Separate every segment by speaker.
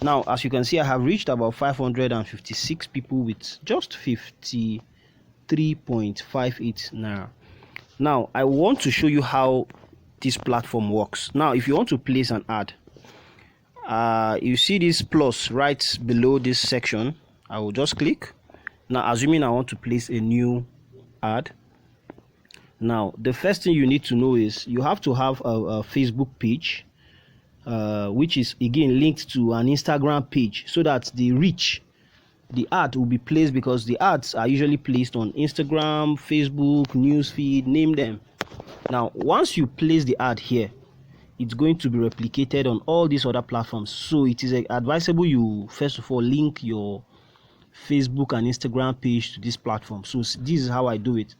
Speaker 1: Now, as you can see, I have reached about 556 people with just 53.58 naira. Now, I want to show you how this platform works. Now, if you want to place an ad, you see this plus right below this section. I will just click. Now, assuming I want to place a new ad. Now, the first thing you need to know is you have to have a Facebook page, which is again linked to an Instagram page, so that the ad will be placed, because the ads are usually placed on Instagram, Facebook, newsfeed, name them. Now, once you place the ad here, it's going to be replicated on all these other platforms. So it is advisable you first of all link your Facebook and Instagram page to this platform. So this is how I do it.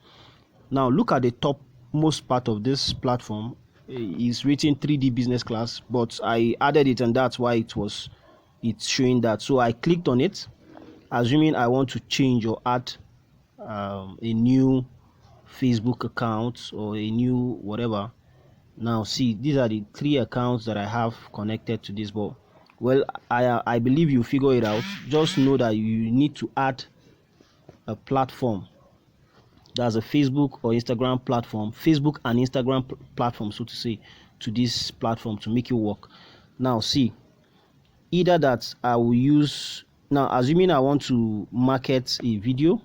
Speaker 1: Now look at the topmost part of this platform. It's written 3D business class, but I added it, and that's why it's showing that. So I clicked on it, assuming I want to change or add a new Facebook account or a new whatever. Now see, these are the 3 accounts that I have connected to this. But well, I believe you figure it out. Just know that you need to add a platform. That's a Facebook or Instagram platform, Facebook and Instagram platform, so to say, to this platform to make it work. Now see, either that I will use, now assuming I want to market a video.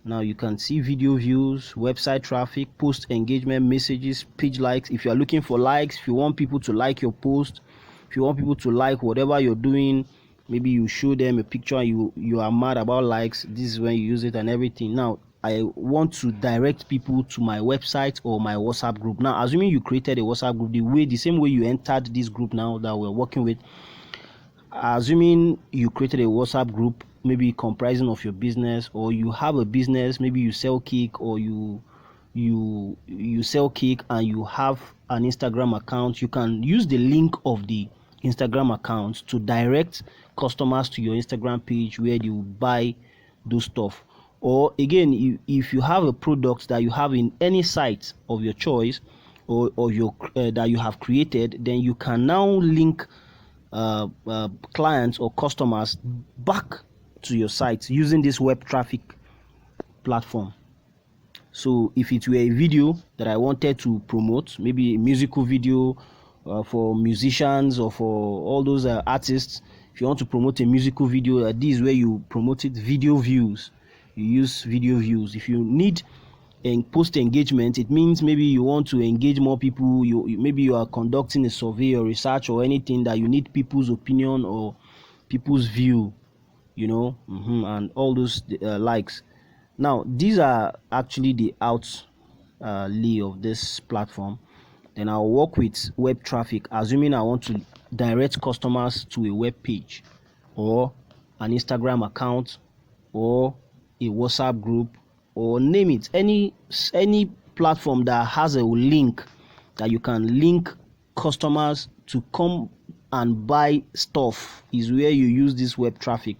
Speaker 1: Now you can see video views, website traffic, post engagement, messages, page likes. If you are looking for likes, if you want people to like your post, if you want people to like whatever you're doing, maybe you show them a picture, you are mad about likes, this is when you use it and everything. Now I want to direct people to my website or my WhatsApp group. Now assuming you created a WhatsApp group, the same way you entered this group now that we're working with, assuming you created a WhatsApp group, maybe comprising of your business, or you have a business, maybe you sell cake, or you sell cake and you have an Instagram account, you can use the link of the Instagram account to direct customers to your Instagram page where they will buy those stuff. Or again, if you have a product that you have in any site of your choice, or your that you have created, then you can now link clients or customers back to your site using this web traffic platform. So if it were a video that I wanted to promote, maybe a musical video for musicians or for all those artists, if you want to promote a musical video, this is where you promote it. Video views, you use video views. If you need post engagement, it means maybe you want to engage more people, maybe you are conducting a survey or research or anything that you need people's opinion or people's view, and all those likes. Now these are actually the outlay of this platform. Then I'll work with web traffic, assuming I want to direct customers to a web page or an Instagram account or a WhatsApp group, or name it, any platform that has a link that you can link customers to come and buy stuff, is where you use this web traffic.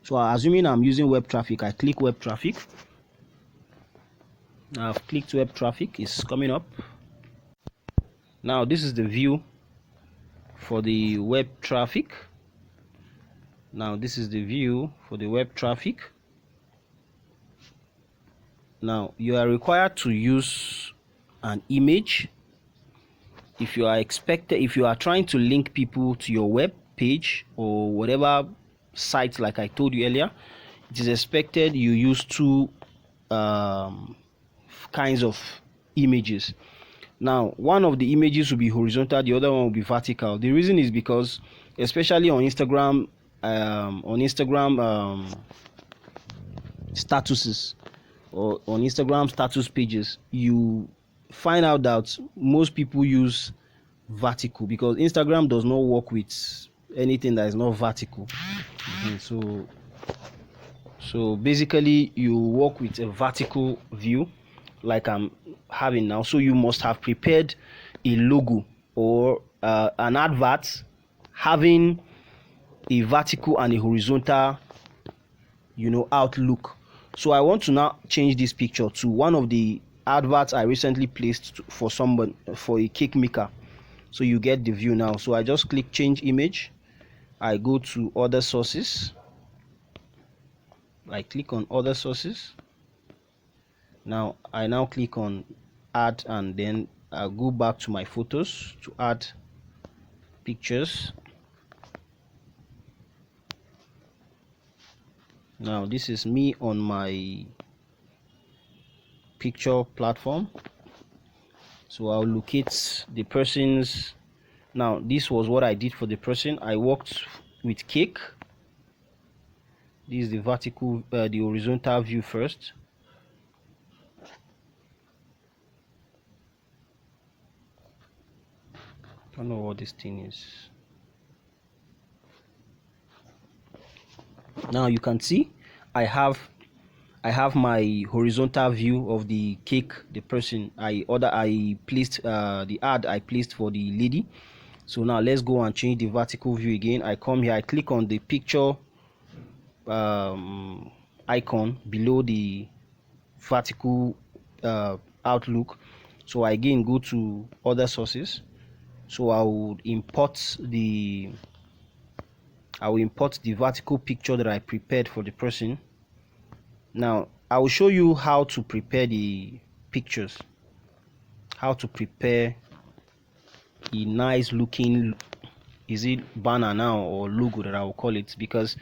Speaker 1: So assuming I'm using web traffic, I click web traffic. Now I've clicked web traffic, it's coming up. Now this is the view for the web traffic. Now this is the view for the web traffic. Now you are required to use an image if you are trying to link people to your web page or whatever site. Like I told you earlier, it is expected you use 2 kinds of images. Now one of the images will be horizontal, the other one will be vertical. The reason is because, especially on Instagram, statuses, or on Instagram status pages, you find out that most people use vertical, because Instagram does not work with anything that is not vertical. So basically you work with a vertical view like I'm having now. So you must have prepared a logo or an advert having a vertical and a horizontal outlook. So I want to now change this picture to one of the adverts I recently placed for someone, for a cake maker. So you get the view now. So I just click change image. I go to other sources. I click on other sources. Now I click on add, and then I'll go back to my photos to add pictures. Now this is me on my picture platform, so I'll locate the person's. Now this was what I did for the person. I worked with cake. This is the vertical, the horizontal view first. I don't know what this thing is. Now you can see I have my horizontal view of the cake, the person I placed, the ad I placed for the lady. So now let's go and change the vertical view again. I come here, I click on the picture icon below the vertical outlook. So I again go to other sources. So I will import the vertical picture that I prepared for the person. Now I will show you how to prepare the pictures, how to prepare a nice looking, is it banner now or logo that I will call it, because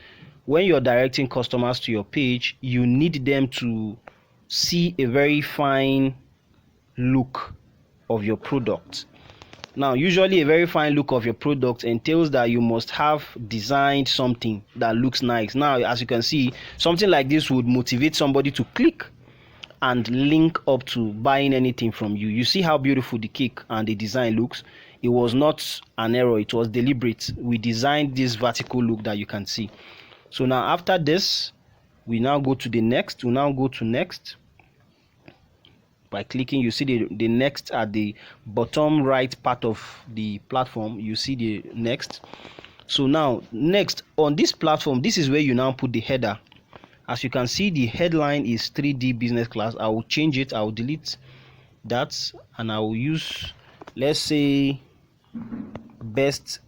Speaker 1: when you're directing customers to your page, you need them to see a very fine look of your product. Now usually a very fine look of your product entails that you must have designed something that looks nice. Now as you can see, something like this would motivate somebody to click and link up to buying anything from you. You see how beautiful the cake and the design looks. It was not an error, it was deliberate. We designed this vertical look that you can see. So now after this, we now go to the next. We now go to next. By clicking, you see the next at the bottom right part of the platform. You see the next. So now next on this platform, this is where you now put the header. As you can see, the headline is 3D business class. I will change it. I will delete that, and I will use, let's say, best.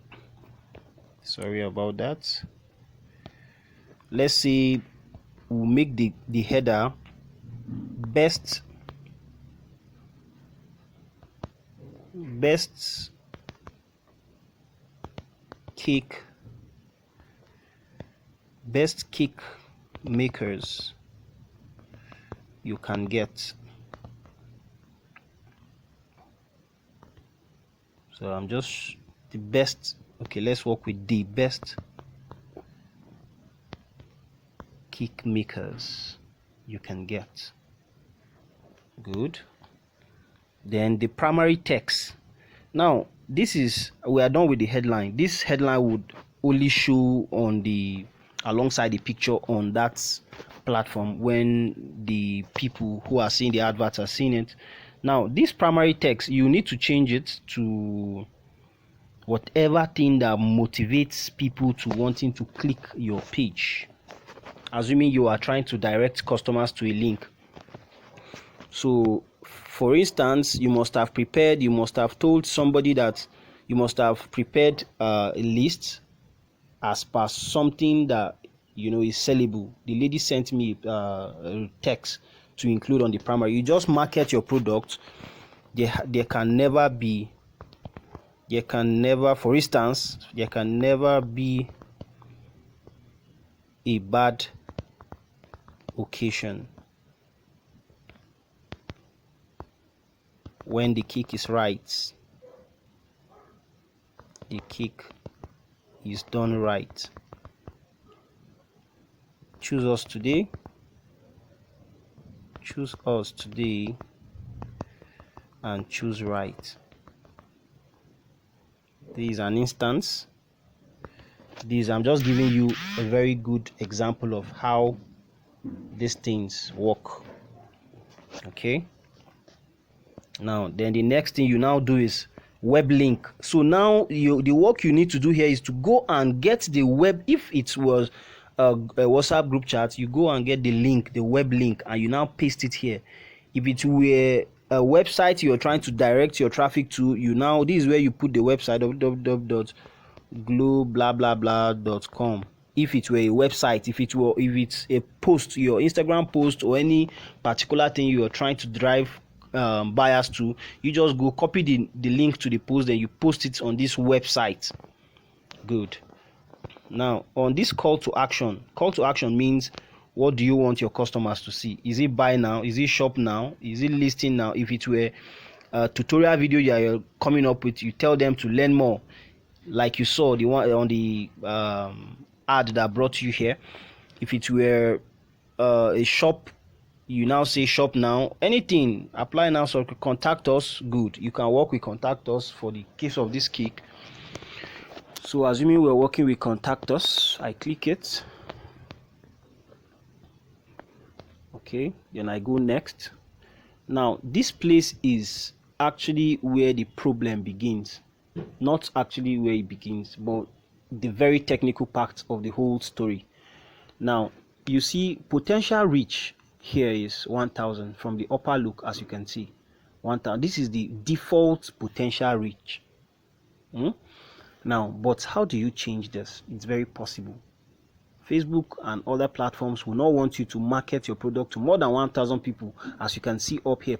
Speaker 1: Sorry about that. Let's say we'll make the header best cake makers you can get. So I'm just the best. Okay, let's work with the best cake makers you can get. Good. Then the primary text. Now this is, we are done with the headline. This headline would only show on the alongside the picture on that platform when the people who are seeing the adverts are seeing it. Now this primary text, you need to change it to whatever thing that motivates people to wanting to click your page, assuming you are trying to direct customers to a link. So for instance, you must have told somebody that you must have prepared a list as per something that is sellable. The lady sent me a text to include on the primary. You just market your product. There can never be a bad occasion when the cake is right. The cake is done right. Choose us today and choose right. This is an instance. I'm just giving you a very good example of how these things work. Okay. Now then the next thing you now do is web link. So now the work you need to do here is to go and get the web. If it was a WhatsApp group chat, you go and get the link, the web link, and you now paste it here. If it were a website you're trying to direct your traffic to, this is where you put the website, glow.com. If it were a website, if it's a post, your Instagram post, or any particular thing you are trying to drive buyers to, you just go copy the link to the post, then you post it on this website. Good. Now on this call to action means, what do you want your customers to see? Is it buy now? Is it shop now? Is it listing now? If it were a tutorial video you're coming up with, you tell them to learn more, like you saw the one on the ad that brought you here. If it were a shop, you now say shop now. Anything, apply now. So contact us. Good. You can work with contact us for the case of this cake. So assuming we're working with contact us, I click it. Okay, then I go next. Now this place is actually where the problem begins. Not actually where it begins, but the very technical part of the whole story. Now you see potential reach here is 1000 from the upper look, as you can see. 1000. This is the default potential reach. Now, but how do you change this? It's very possible. Facebook and other platforms will not want you to market your product to more than 1000 people, as you can see up here.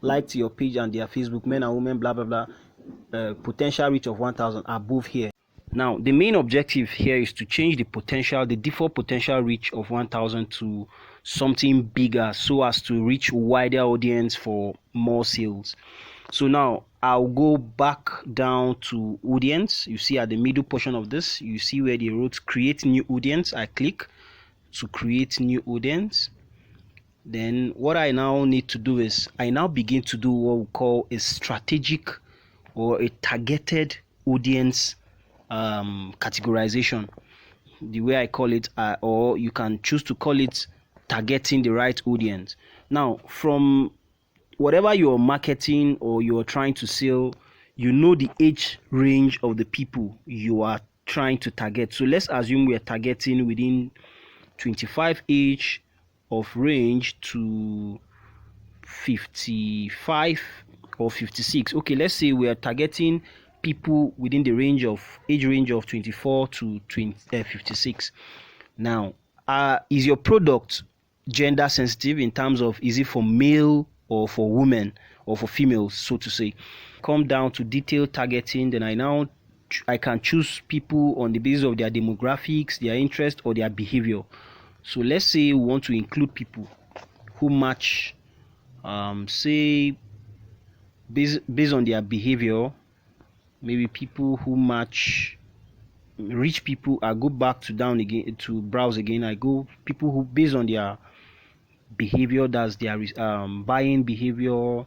Speaker 1: Liked your page and their Facebook, men and women, blah blah blah. Potential reach of 1000 above here. Now the main objective here is to change the default potential reach of 1000 to something bigger, so as to reach wider audience for more sales. So now I'll go back down to audience. You see at the middle portion of this, you see where they wrote create new audience. I click to create new audience. Then what I now need to do is I now begin to do what we call a strategic or a targeted audience categorization, the way I call it, or you can choose to call it targeting the right audience. Now from whatever you're marketing or you're trying to sell, you know the age range of the people you are trying to target. So let's assume we are targeting within 25 age of range to 55 or 56. Okay, let's say we are targeting people within the age range of 24 to 56. Now is your product gender sensitive in terms of, is it for male or for women or for females, so to say? Come down to detailed targeting. Then I can choose people on the basis of their demographics, their interest, or their behavior. So let's say we want to include people who match, say based on their behavior, maybe people who match rich people. I go back to down again to browse again. I go people who based on their behavior, that's their buying behavior,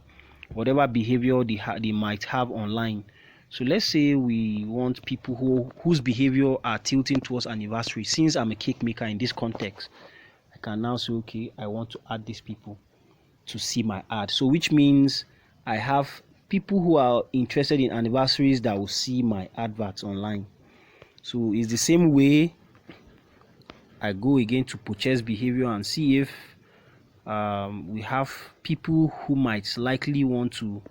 Speaker 1: whatever behavior they might have online. So let's say we want people whose behavior are tilting towards anniversary. Since I'm a cake maker in this context, I can now say, okay, I want to add these people to see my ad. So which means I have people who are interested in anniversaries that will see my adverts online. So it's the same way. I go again to purchase behavior and see if we have people who might likely want to.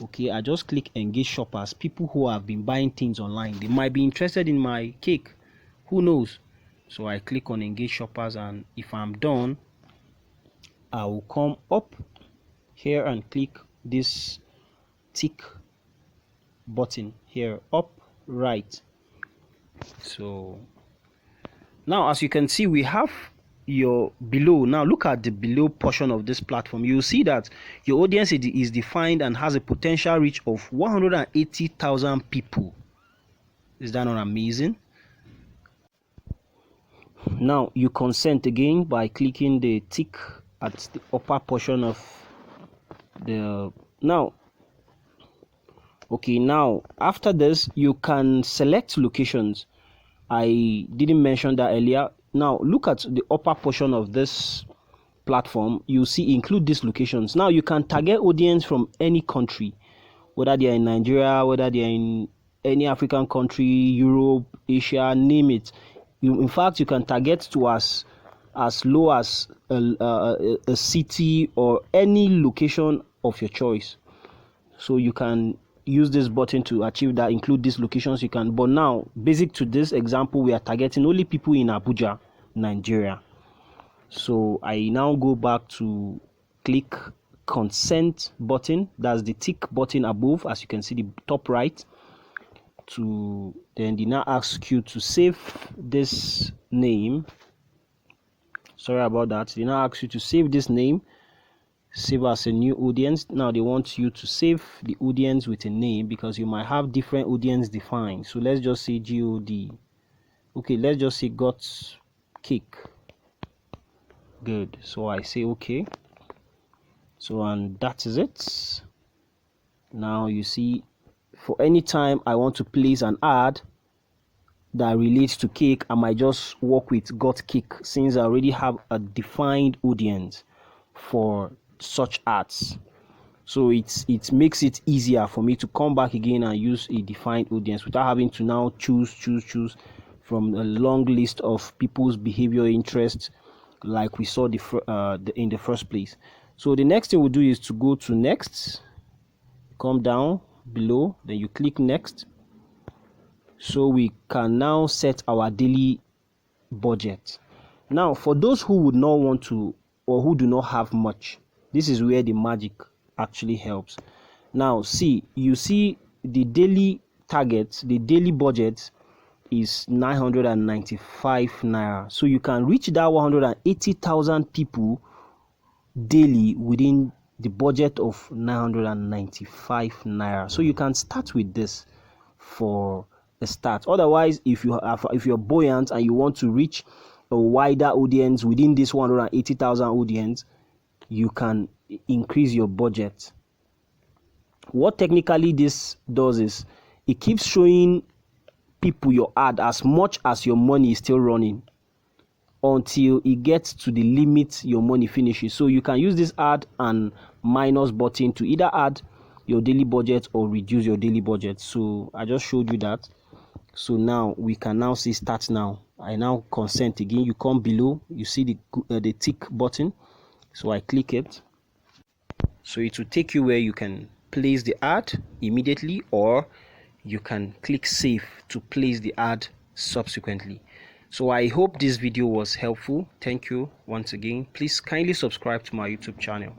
Speaker 1: Okay, I just click engage shoppers, people who have been buying things online. They might be interested in my cake, who knows? So I click on engage shoppers, and if I'm done, I will come up here and click this tick button here, up right. So now as you can see, we have your below. Now look at the below portion of this platform. You'll see that your audience is defined and has a potential reach of 180,000 people. Is that not amazing? Now you consent again by clicking the tick at the upper portion of the now. Okay, now after this you can select locations. I didn't mention that earlier. Now look at the upper portion of this platform. You see include these locations. Now you can target audience from any country, whether they are in Nigeria, whether they are in any African country, Europe, Asia, name it. In fact, you can target to as low as a city or any location of your choice. So you can use this button to achieve that, include these locations you can. But now, basic to this example, we are targeting only people in Abuja, Nigeria. So I now go back to click consent button. That's the tick button above, as you can see, the top right. To then they now ask you to save this name. Sorry about that. They now ask you to save this name, save as a new audience. Now they want you to save the audience with a name, because you might have different audience defined. So let's just say God. Okay, let's just say got kick. Good. So I say okay. So, and that is it. Now you see, for any time I want to place an ad that relates to cake, I might just work with got cake, since I already have a defined audience for such ads. So it makes it easier for me to come back again and use a defined audience without having to now choose from a long list of people's behavior interests, like we saw in the first place. So the next thing we'll do is to go to next, come down below, then you click next. So we can now set our daily budget. Now, for those who would not want to, or who do not have much, this is where the magic actually helps. Now, you see the daily target, the daily budget is 995 naira. So you can reach that 180,000 people daily within the budget of 995 naira. So you can start with this for a start. Otherwise, if you're buoyant and you want to reach a wider audience within this 180,000 audience, you can increase your budget. What technically this does is it keeps showing people your ad as much as your money is still running, until it gets to the limit your money finishes. So you can use this add and minus button to either add your daily budget or reduce your daily budget. So I just showed you that. So now we can now see start now. I now consent again. You come below, you see the tick button. So I click it. So it will take you where you can place the ad immediately, or you can click save to place the ad subsequently. So I hope this video was helpful. Thank you once again. Please kindly subscribe to my YouTube channel.